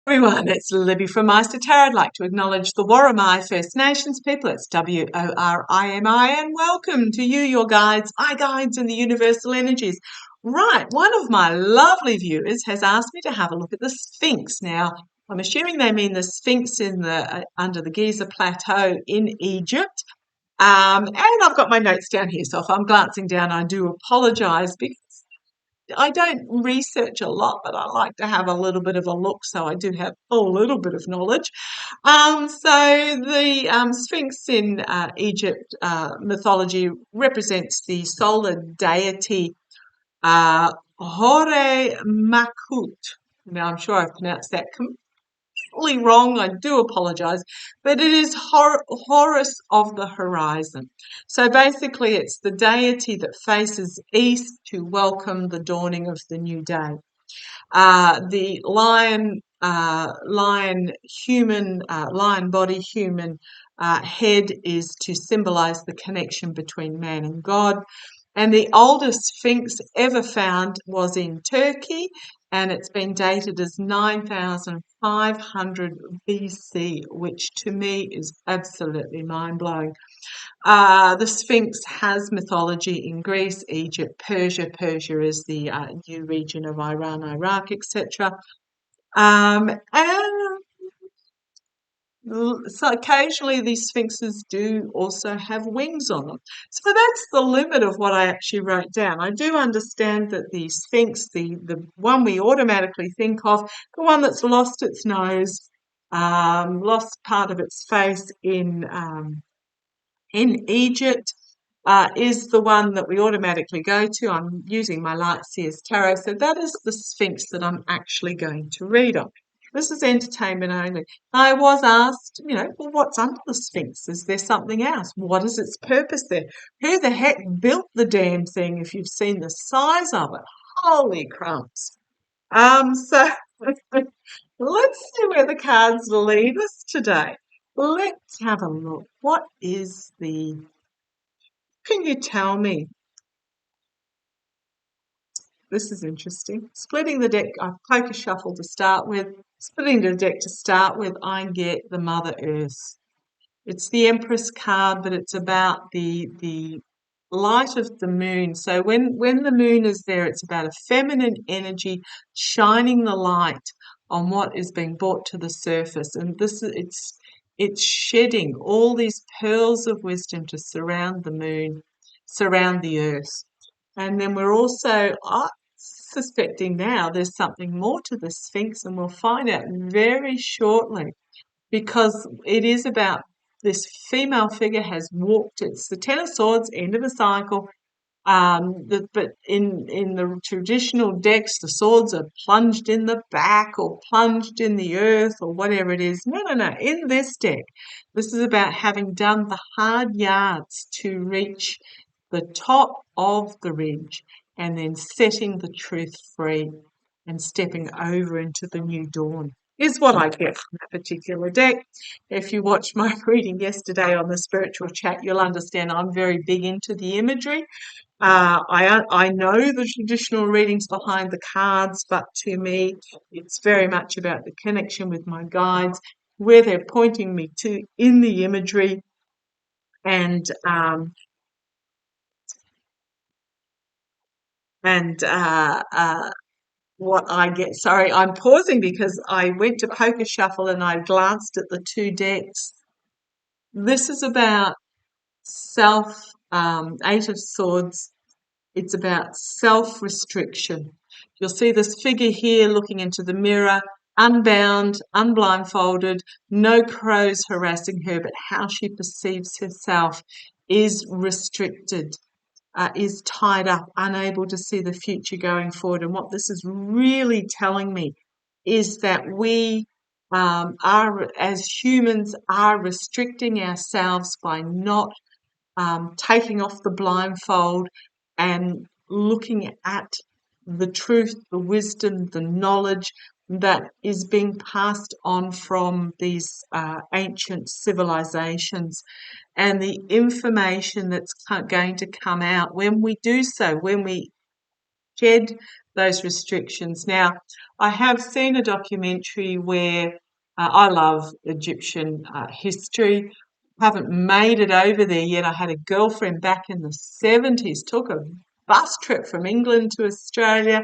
Everyone, it's Libby from Meister Tarot. I'd like to acknowledge the Worimi First Nations people. It's Worimi, and welcome to you, your guides, my guides in the universal energies. Right, one of my lovely viewers has asked me to have a look at the Sphinx. Now, I'm assuming they mean the Sphinx in the under the Giza Plateau in Egypt. And I've got my notes down here, so if I'm glancing down, I do apologise because I don't research a lot, but I like to have a little bit of a look, so I do have a little bit of knowledge. So the Sphinx in Egypt mythology represents the solar deity Hore Makut. Now, I'm sure I've pronounced that wrong. I do apologize, but it is Horus of the horizon. So basically, it's the deity that faces east to welcome the dawning of the new day. The lion body, human head is to symbolize the connection between man and God. And the oldest sphinx ever found was in Turkey, and it's been dated as 9,500 BC, which to me is absolutely mind-blowing. The Sphinx has mythology in Greece, Egypt, Persia. Persia is the new region of Iran, Iraq, etc. And so occasionally these sphinxes do also have wings on them. So that's the limit of what I actually wrote down. I do understand that the sphinx, the one we automatically think of, the one that's lost its nose, lost part of its face in Egypt, is the one that we automatically go to. I'm using my Light Seers Tarot, so that is the Sphinx that I'm actually going to read on. This is entertainment only. I was asked, well, what's under the Sphinx? Is there something else? What is its purpose there? Who the heck built the damn thing if you've seen the size of it? Holy crumbs. So let's see where the cards lead us today. Let's have a look. What is can you tell me? This is interesting. Splitting the deck, I poke a shuffle to start with. Splitting the deck to start with, I get the Mother Earth. It's the Empress card, but it's about the light of the moon. So when the moon is there, it's about a feminine energy shining the light on what is being brought to the surface. And it's shedding all these pearls of wisdom to surround the moon, surround the earth. And then we're also suspecting now there's something more to the Sphinx, and we'll find out very shortly because it is about this female figure has walked. It's the Ten of Swords, end of a cycle. But in the traditional decks, the swords are plunged in the back or plunged in the earth or whatever it is. No, no, no. In this deck, this is about having done the hard yards to reach the top of the ridge and then setting the truth free and stepping over into the new dawn is what I get from that particular deck. If you watched my reading yesterday on the spiritual chat, you'll understand I'm very big into the imagery. I know the traditional readings behind the cards, but to me, it's very much about the connection with my guides, where they're pointing me to in the imagery, and and what I get. Sorry, I'm pausing because I went to poker shuffle and I glanced at the two decks. This is about Eight of Swords. It's about self-restriction. You'll see this figure here looking into the mirror, unbound, unblindfolded, no crows harassing her, but how she perceives herself is restricted, is tied up, unable to see the future going forward. And what this is really telling me is that we are, as humans, are restricting ourselves by not taking off the blindfold and looking at the truth, the wisdom, the knowledge that is being passed on from these ancient civilizations, and the information that's going to come out when we do so, when we shed those restrictions. Now, I have seen a documentary where I love Egyptian history. Haven't made it over there yet. I had a girlfriend back in the 70s, took a bus trip from England to Australia,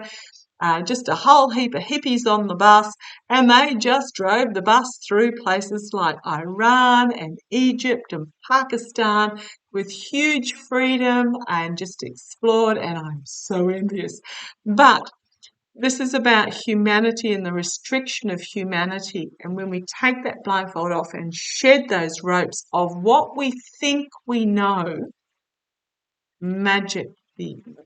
just a whole heap of hippies on the bus, and they just drove the bus through places like Iran and Egypt and Pakistan with huge freedom and just explored, and I'm so envious. But this is about humanity and the restriction of humanity. And when we take that blindfold off and shed those ropes of what we think we know, magic,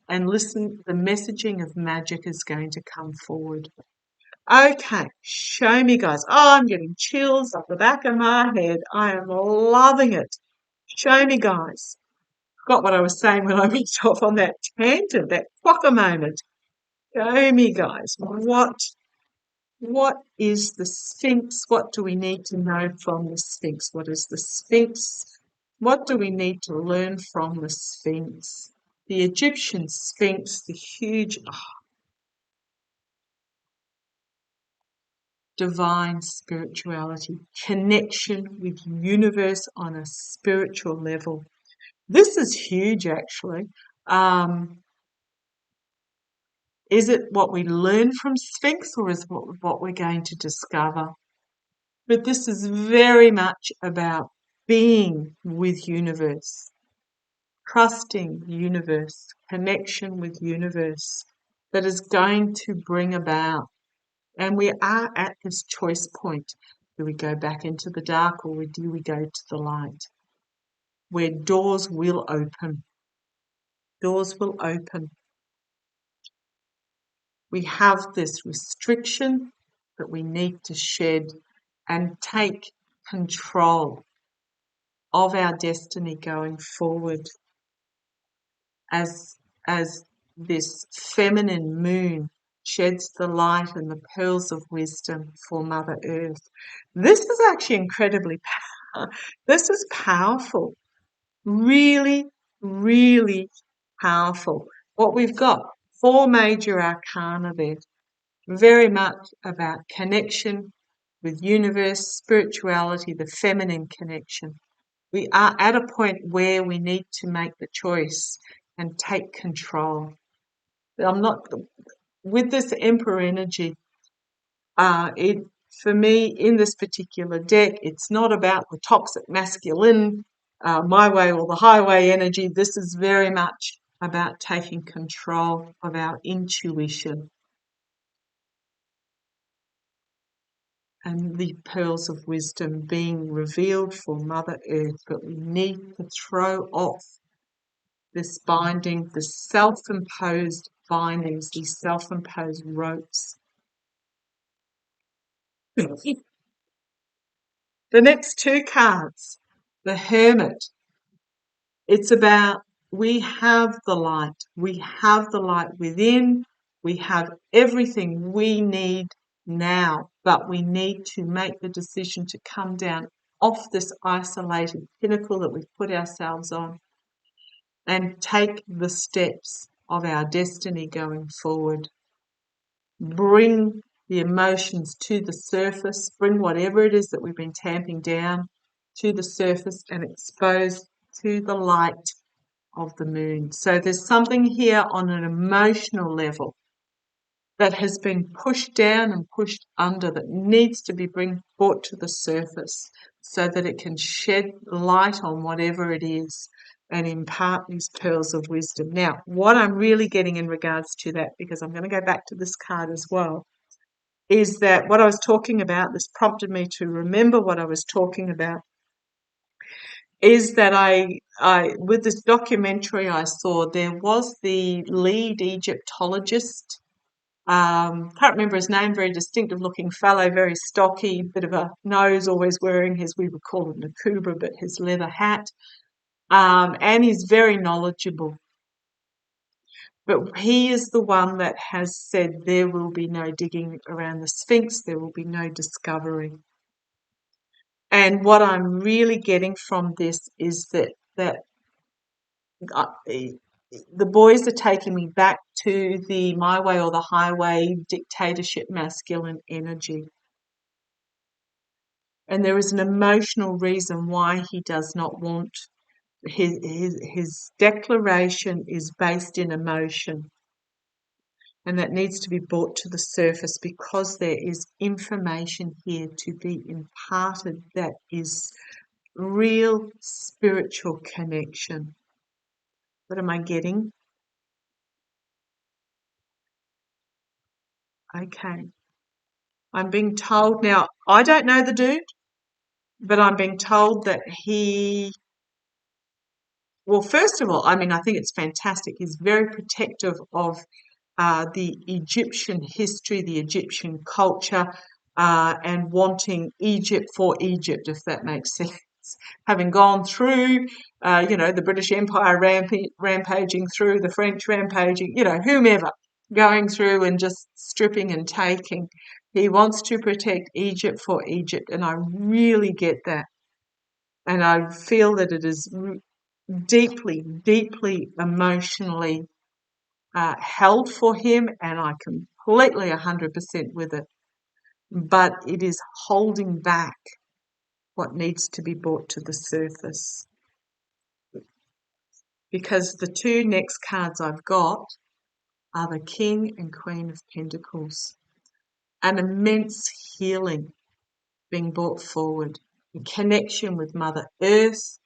and listen, the messaging of magic is going to come forward. Okay, show me, guys. Oh, I'm getting chills up the back of my head. I am loving it. Show me, guys. Got what I was saying when I went off on that tangent, that quokka moment. Show me, guys. What is the Sphinx? What do we need to know from the Sphinx? What is the Sphinx? What do we need to learn from the Sphinx? The Egyptian Sphinx, the huge divine spirituality, connection with universe on a spiritual level. This is huge, actually. Is it what we learn from Sphinx, or is it what we're going to discover? But this is very much about being with universe, trusting universe, connection with universe that is going to bring about. And we are at this choice point. Do we go back into the dark, or do we go to the light? Where doors will open. Doors will open. We have this restriction that we need to shed and take control of our destiny going forward as this feminine moon sheds the light and the pearls of wisdom for Mother Earth. This is actually incredibly powerful. This is powerful. Really, really powerful. What we've got, 4 major arcana there, very much about connection with universe, spirituality, the feminine connection. We are at a point where we need to make the choice and take control. I'm not with this Emperor energy. For me, in this particular deck, it's not about the toxic masculine, my way or the highway energy. This is very much about taking control of our intuition and the pearls of wisdom being revealed for Mother Earth. But we need to throw off this binding, the self-imposed bindings, these self-imposed ropes. The next 2 cards, the Hermit. It's about we have the light. We have the light within. We have everything we need now, but we need to make the decision to come down off this isolated pinnacle that we've put ourselves on and take the steps of our destiny going forward. Bring the emotions to the surface, bring whatever it is that we've been tamping down to the surface and expose to the light of the moon. So there's something here on an emotional level that has been pushed down and pushed under that needs to be brought to the surface so that it can shed light on whatever it is and impart these pearls of wisdom. Now, what I'm really getting in regards to that, because I'm going to go back to this card as well, is that what I was talking about, this prompted me to remember what I was talking about, is that I with this documentary I saw, there was the lead Egyptologist. Can't remember his name, very distinctive looking fellow, very stocky, bit of a nose, always wearing his, we would call it Nakubra, but his leather hat. And he's very knowledgeable. But he is the one that has said there will be no digging around the Sphinx, there will be no discovery. And what I'm really getting from this is that the boys are taking me back to the my way or the highway dictatorship masculine energy. And there is an emotional reason why he does not want his declaration is based in emotion. And that needs to be brought to the surface because there is information here to be imparted that is real spiritual connection. What am I getting? Okay. I'm being told now, I don't know the dude, but I'm being told that well, first of all, I mean, I think it's fantastic. He's very protective of the Egyptian history, the Egyptian culture, and wanting Egypt for Egypt, if that makes sense. Having gone through, the British Empire rampaging through, the French rampaging, whomever going through and just stripping and taking. He wants to protect Egypt for Egypt, and I really get that. And I feel that it is deeply, deeply emotionally held for him, and I completely 100% with it. But it is holding back what needs to be brought to the surface. Because the two next cards I've got are the King and Queen of Pentacles. An immense healing being brought forward, a connection with Mother Earth,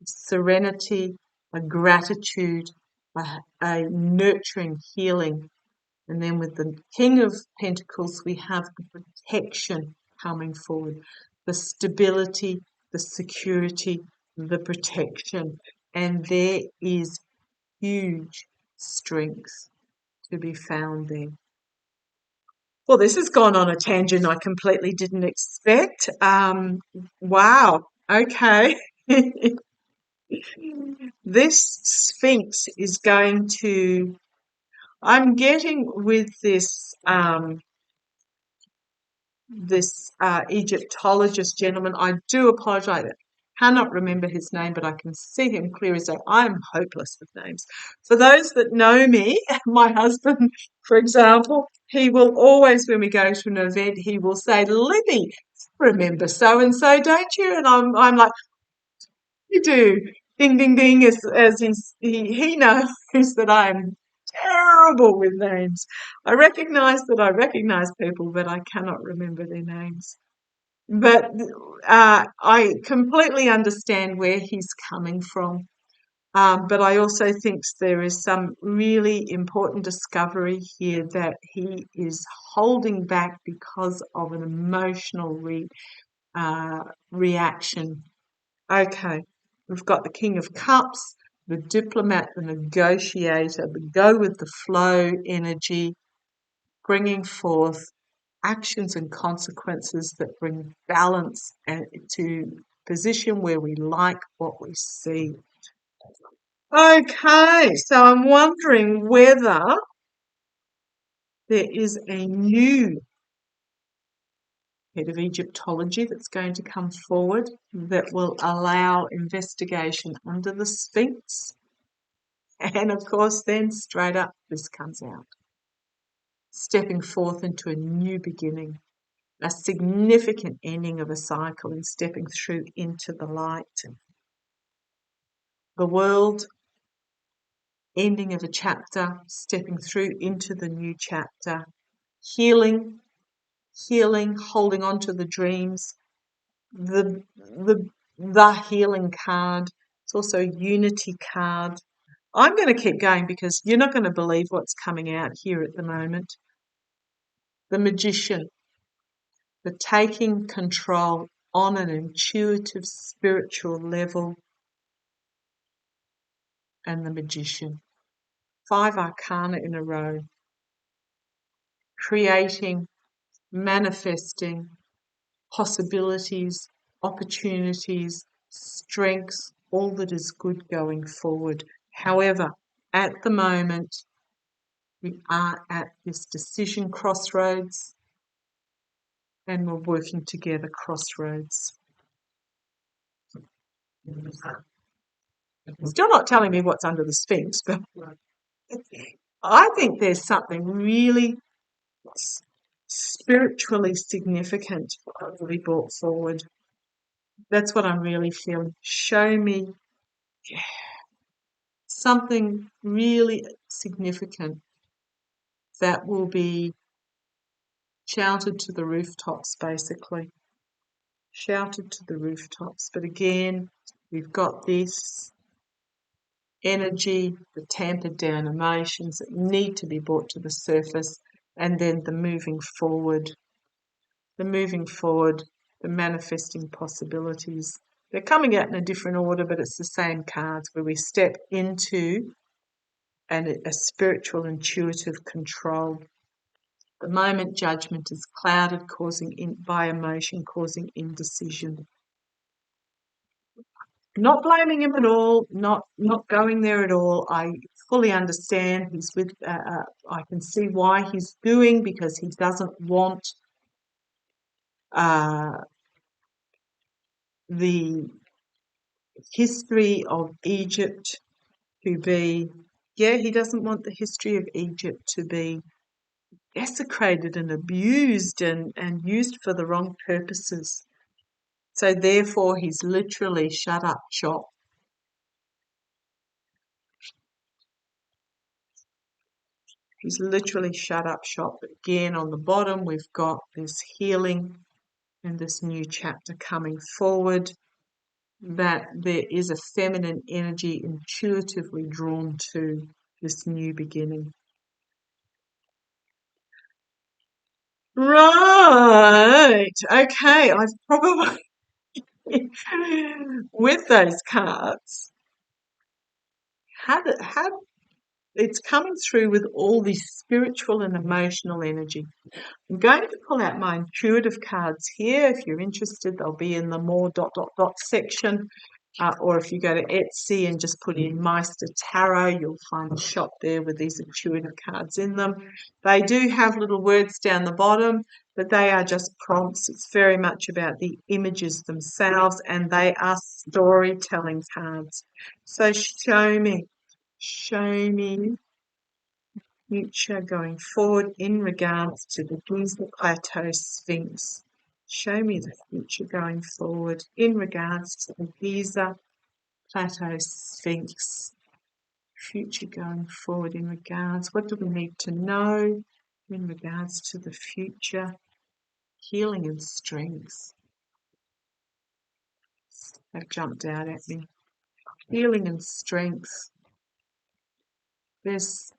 serenity, a gratitude, a nurturing healing. And then with the King of Pentacles, we have the protection coming forward, the stability, the security, the protection. And there is huge strength to be found there. Well, this has gone on a tangent I completely didn't expect. Wow. Okay. This Sphinx is going to, I'm getting with this Egyptologist gentleman. I do apologize. I cannot remember his name, but I can see him clear as day. I am hopeless with names. For those that know me, my husband, for example, he will always, when we go to an event, he will say, Libby, remember so and so, don't you? And I'm like, you do. Ding, ding, ding, as he knows that I am terrible with names. I recognize that I recognize people, but I cannot remember their names. But I completely understand where he's coming from. But I also think there is some really important discovery here that he is holding back because of an emotional reaction. Okay, we've got the King of Cups, the diplomat, the negotiator, the go with the flow energy, bringing forth actions and consequences that bring balance to position where we like what we see. Okay, so I'm wondering whether there is a new head of Egyptology that's going to come forward that will allow investigation under the Sphinx. And of course, then straight up, this comes out. Stepping forth into a new beginning, a significant ending of a cycle and stepping through into the light. The world, ending of a chapter, stepping through into the new chapter. Healing, holding on to the dreams. The healing card. It's also a unity card. I'm going to keep going because you're not going to believe what's coming out here at the moment. The Magician, the taking control on an intuitive spiritual level, and the Magician. 5 arcana in a row. Creating, manifesting possibilities, opportunities, strengths, all that is good going forward. However, at the moment, we are at this decision crossroads and we're working together crossroads. Still not telling me what's under the Sphinx, but I think there's something really spiritually significant to be brought forward. That's what I'm really feeling. Show me something really significant that will be shouted to the rooftops, basically. Shouted to the rooftops. But again, we've got this energy, the tampered down emotions that need to be brought to the surface, and then the moving forward, the manifesting possibilities. They're coming out in a different order, but it's the same cards where we step into a spiritual intuitive control. The moment judgment is clouded, by emotion, causing indecision. Not blaming him at all, not going there at all. I fully understand he's with. I can see why he's doing, because he doesn't want the history of Egypt to be. Yeah, he doesn't want the history of Egypt to be desecrated and abused and used for the wrong purposes. So therefore, he's literally shut up shop. He's literally shut up shop. But again, on the bottom, we've got this healing and this new chapter coming forward, that there is a feminine energy intuitively drawn to this new beginning. Right. Okay. I've probably, with those cards, had it's coming through with all this spiritual and emotional energy. I'm going to pull out my intuitive cards here. If you're interested, they'll be in the more ... section. Or if you go to Etsy and just put in Meister Tarot, you'll find a shop there with these intuitive cards in them. They do have little words down the bottom, but they are just prompts. It's very much about the images themselves, and they are storytelling cards. So show me future going forward in regards to the Giza Plateau Sphinx. Show me the future going forward in regards to the Giza Plateau Sphinx. Future going forward in regards, what do we need to know in regards to the future? Healing and strength. That jumped out at me. Healing and strength. There's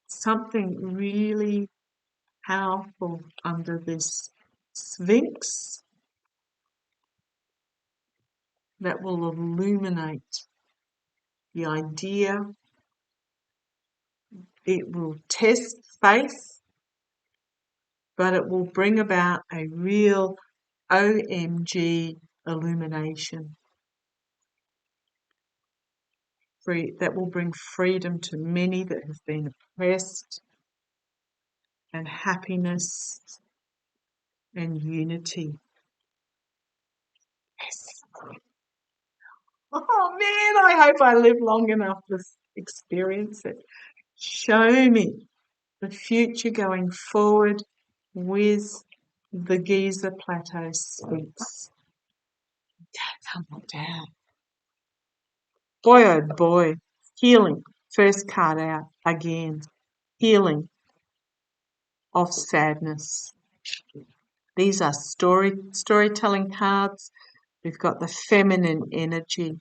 something really powerful under this Sphinx that will illuminate the idea. It will test faith, but it will bring about a real OMG illumination. That will bring freedom to many that have been oppressed, and happiness and unity. Yes. Oh man, I hope I live long enough to experience it. Show me the future going forward with the Giza Plateau Sphinx. Come on down. Boy, oh boy. Healing. First card out again. Healing of sadness. These are storytelling cards. We've got the feminine energy.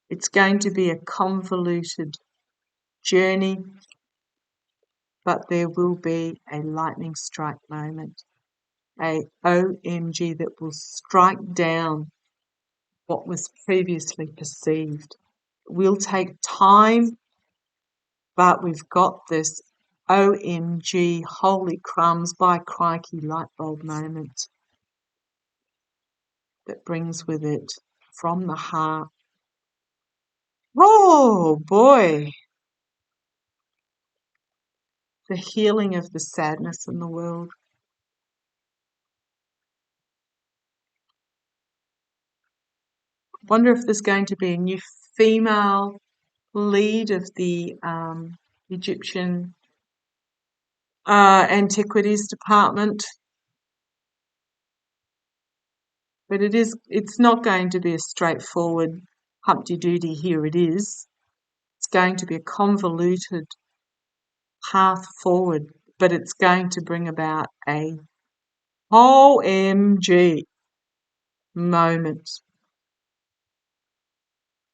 It's going to be a convoluted journey, but there will be a lightning strike moment, a OMG that will strike down what was previously perceived. It will take time, but we've got this OMG, holy crumbs, by crikey, light bulb moment that brings with it from the heart. Oh boy, the healing of the sadness in the world. Wonder if there's going to be a new female lead of the Egyptian Antiquities Department. But it's not going to be a straightforward Humpty-Duty, here it is. It's going to be a convoluted path forward, but it's going to bring about a OMG moment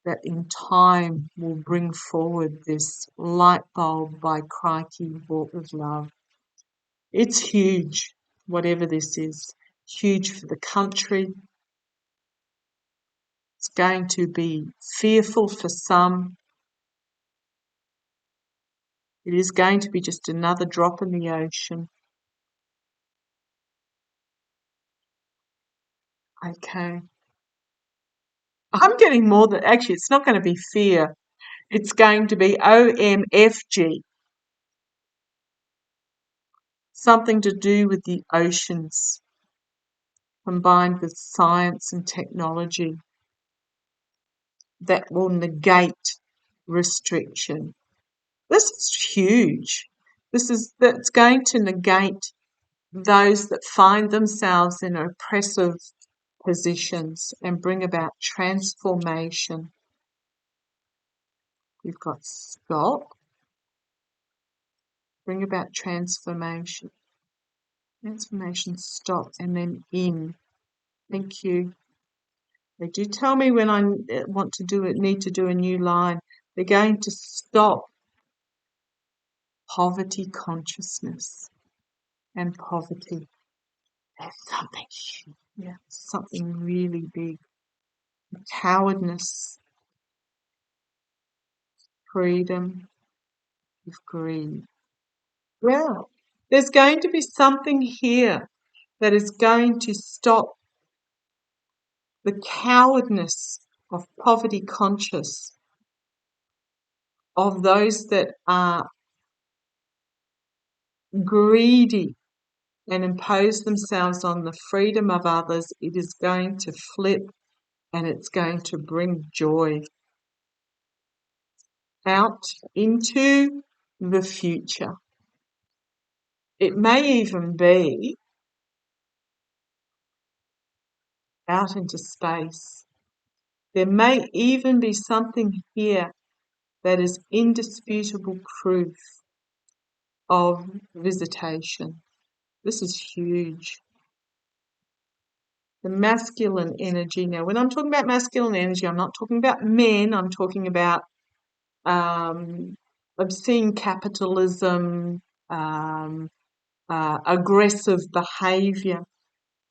that in time will bring forward this light bulb by crikey bought with love. It's huge, whatever this is. Huge for the country. It's going to be fearful for some. It is going to be just another drop in the ocean. Okay. I'm getting more than, actually, it's not going to be fear. It's going to be OMFG. Something to do with the oceans, combined with science and technology, that will negate restriction. This is huge. That's going to negate those that find themselves in oppressive positions and bring about transformation. We've got stop, bring about transformation. Transformation, stop, and then in. Thank you. They do tell me when I need to do a new line. They're going to stop poverty consciousness and poverty. There's something, something really big. Cowardness, freedom, with greed. Well, there's going to be something here that is going to stop the cowardness of poverty conscious, of those that are greedy and impose themselves on the freedom of others. It is going to flip and it's going to bring joy out into the future. It may even be out into space. There may even be something here that is indisputable proof of visitation. This is huge. The masculine energy. Now, when I'm talking about masculine energy, I'm not talking about men. I'm talking about obscene capitalism, aggressive behaviour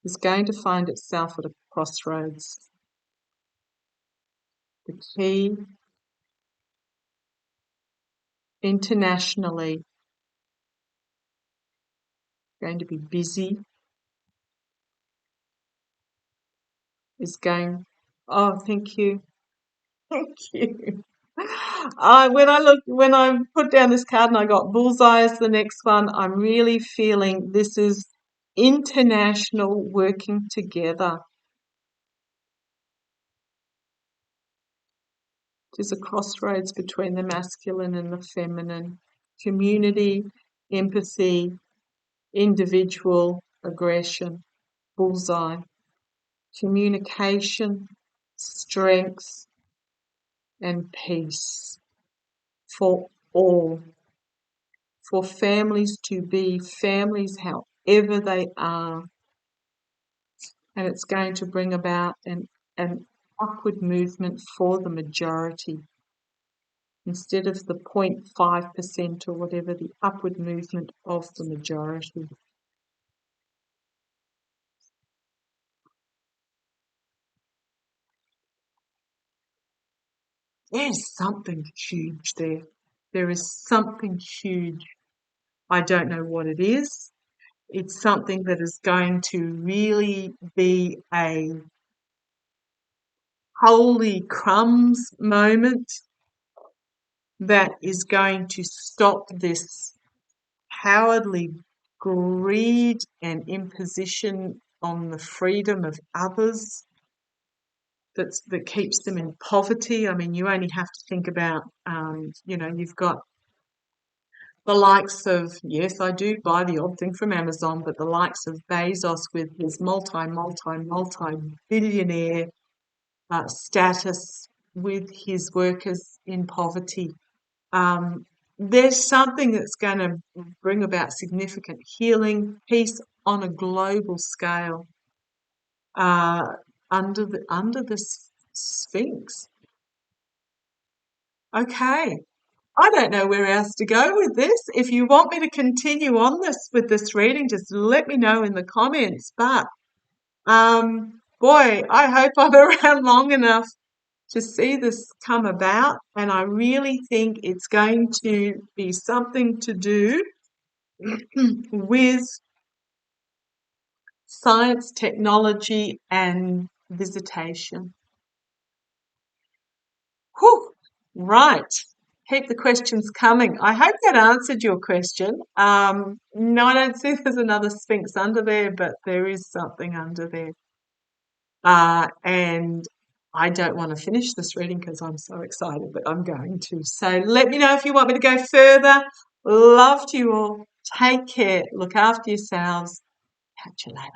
is going to find itself at a crossroads. The key internationally going to be busy, is going, oh, thank you. Thank you. When I put down this card and I got bullseye as the next one, I'm really feeling this is international working together. There's a crossroads between the masculine and the feminine. Community, empathy, individual aggression, bullseye. Communication, strength, and peace for all. For families to be families however they are. And it's going to bring about an upward movement for the majority. Instead of the 0.5% or whatever, the upward movement of the majority. There's something huge there. There is something huge. I don't know what it is. It's something that is going to really be a holy crumbs moment that is going to stop this cowardly greed and imposition on the freedom of others. that keeps them in poverty. I mean, you only have to think about, you've got the likes of, yes, I do buy the odd thing from Amazon, but the likes of Bezos with his multi billionaire status with his workers in poverty. Um, there's something that's going to bring about significant healing, peace on a global scale uh, under the Sphinx. Okay. I don't know where else to go with this. If you want me to continue on with this reading, just let me know in the comments. But boy, I hope I'm around long enough to see this come about, and I really think it's going to be something to do with science, technology, and visitation. Whew, right. Keep the questions coming. I hope that answered your question. No, I don't see there's another Sphinx under there, but there is something under there. And I don't want to finish this reading because I'm so excited, but I'm going to. So let me know if you want me to go further. Love to you all. Take care. Look after yourselves. Catch you later.